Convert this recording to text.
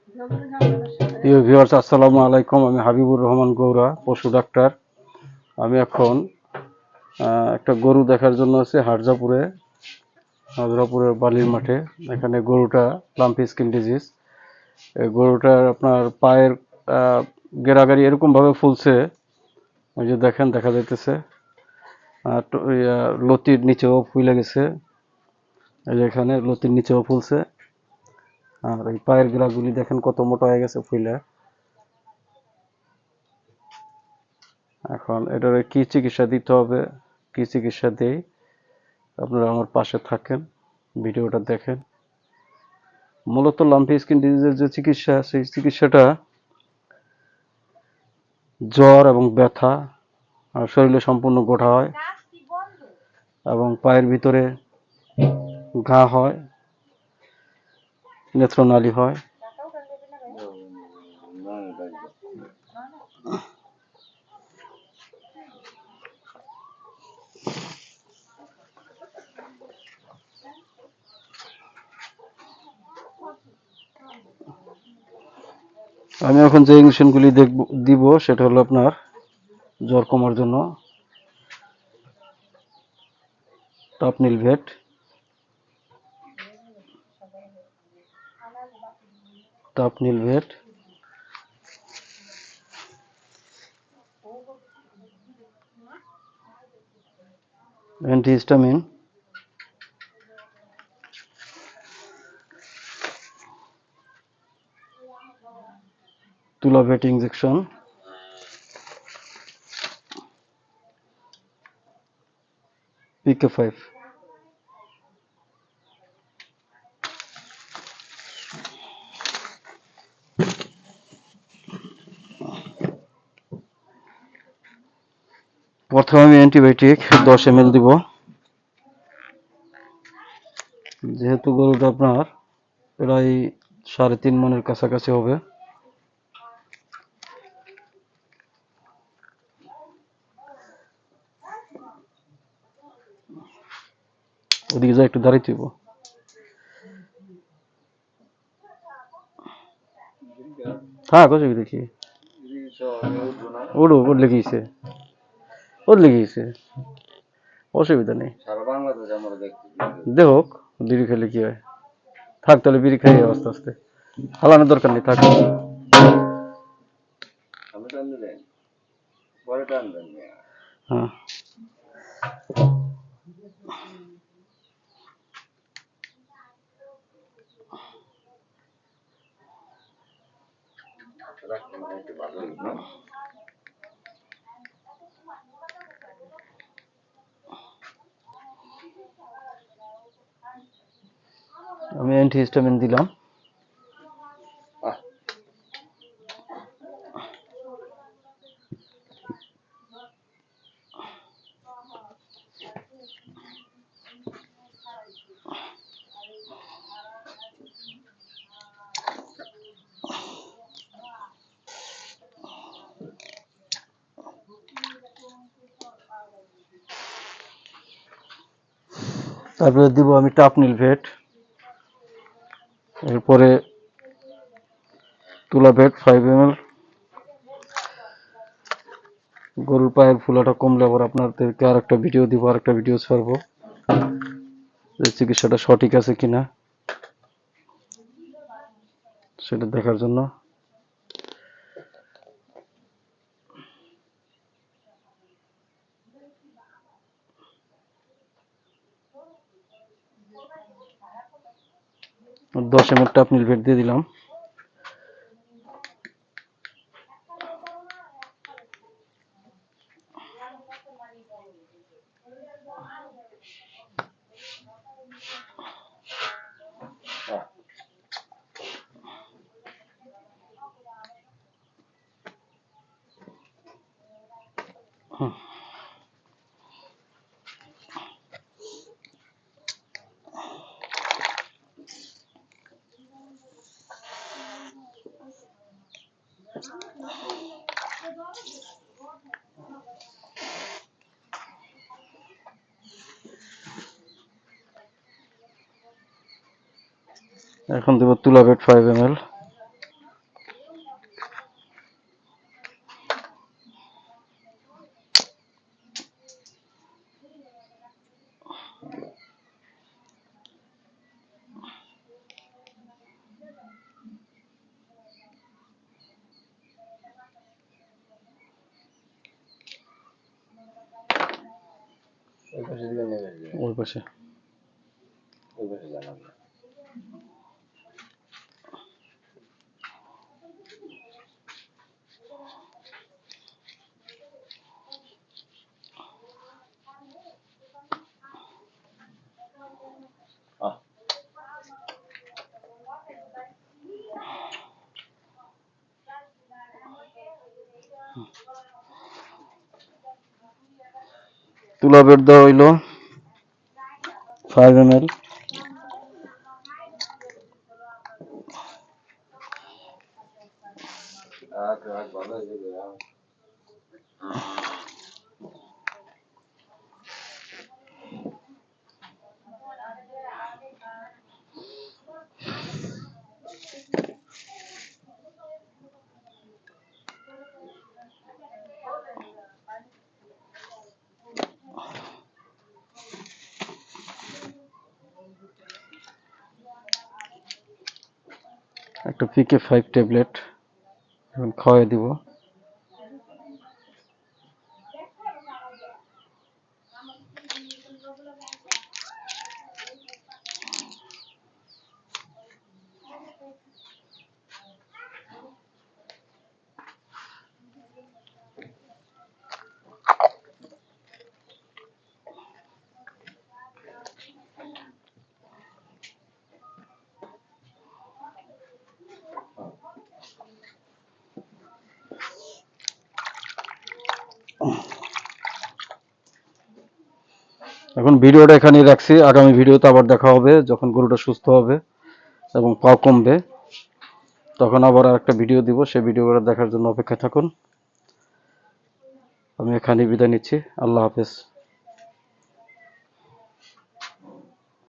প্রিয় ভিউয়ার্স, আসসালামু আলাইকুম। আমি হাবিবুর রহমান গৌরা, পশু ডাক্তার। আমি এখন একটা গরু দেখার জন্য আছি হাজরাপুরের বালির মাঠে। এখানে গরুটা লাম্পি স্কিন ডিজিজ। এই গরুটার আপনার পায়ের গেরাগাড়ি এরকম ভাবে ফুলছে, ওই যে দেখেন, দেখা যাইতেছে। লতির নিচেও ফুলে গেছে, এই যে এখানে লতির নিচেও ফুলছে। আর এই পায়ের গেরাগুলি দেখেন কত মোটা হয়ে গেছে ফুলে। এখন এটার কি চিকিৎসা দিতে হবে, কি চিকিৎসা দেই, আপনারা আমার পাশে থাকেন, ভিডিওটা দেখেন। মূলত লাম্পি স্কিন ডিজিজের যে চিকিৎসা, সেই চিকিৎসাটা জ্বর এবং ব্যথা আর শরীরে সম্পূর্ণ গোটা হয় এবং পায়ের ভিতরে ঘা হয়, নেত্রনালী হয়। আমি এখন যে ইনজেকশনগুলি দিব সেটা হলো আপনার জ্বর কমার জন্য টাপনিলভেট, অ্যান্টিহিস্টামিন, তুলাভেট ইনজেকশন, PK5। প্রথমে আমি অ্যান্টিবায়োটিক 10 ml দিব। যেহেতু গরুটা আপনার প্রায় 3.5 মনের কাছাকাছি হবে, ওদিকে যা একটু দাঁড়াইতে হইব। থাক, অসুবিধা কি, উঠলে গিয়েছে, অসুবিধা নেই। দেখো বিড়ি খেলে কি হয়। থাক তাহলে, বিড়ি খাই আস্তে আস্তে, হালানোর দরকার নেই, থাক। হ্যাঁ, আমি অ্যান্টিহিস্টামিন দিলাম। তারপরে দিব আমি টাপনিলভেট, এরপরে তুলাভেট 5 ml। গরুর পায়ের ফুলাটা কমলে আবার আপনাদেরকে আরেকটা ভিডিও দিব, আরেকটা ভিডিও ছাড়বো যে চিকিৎসাটা সঠিক আছে কিনা সেটা দেখার জন্য। আর 10 ml টাপনিলভেট দিয়ে দিলাম। এখন দেব তুলাভেট 5 ml। পাশে ওই পাশে জানাবো। আহ, তুলা বেড দেওয়া হইলো 5 ml। ভালো হয়েছে রে, একটা PK5 ট্যাবলেট এখন খাওয়াই দিব। এখন ভিডিওটা এখানেই রাখছি, আগামী ভিডিওতে আবার দেখা হবে যখন গরুটা সুস্থ হবে এবং পা কমবে, তখন আবার আরেকটা ভিডিও দিব। সেই ভিডিওটা দেখার জন্য অপেক্ষায় থাকুন। আমি এখানেই বিদায় নিচ্ছি। আল্লাহ হাফেজ।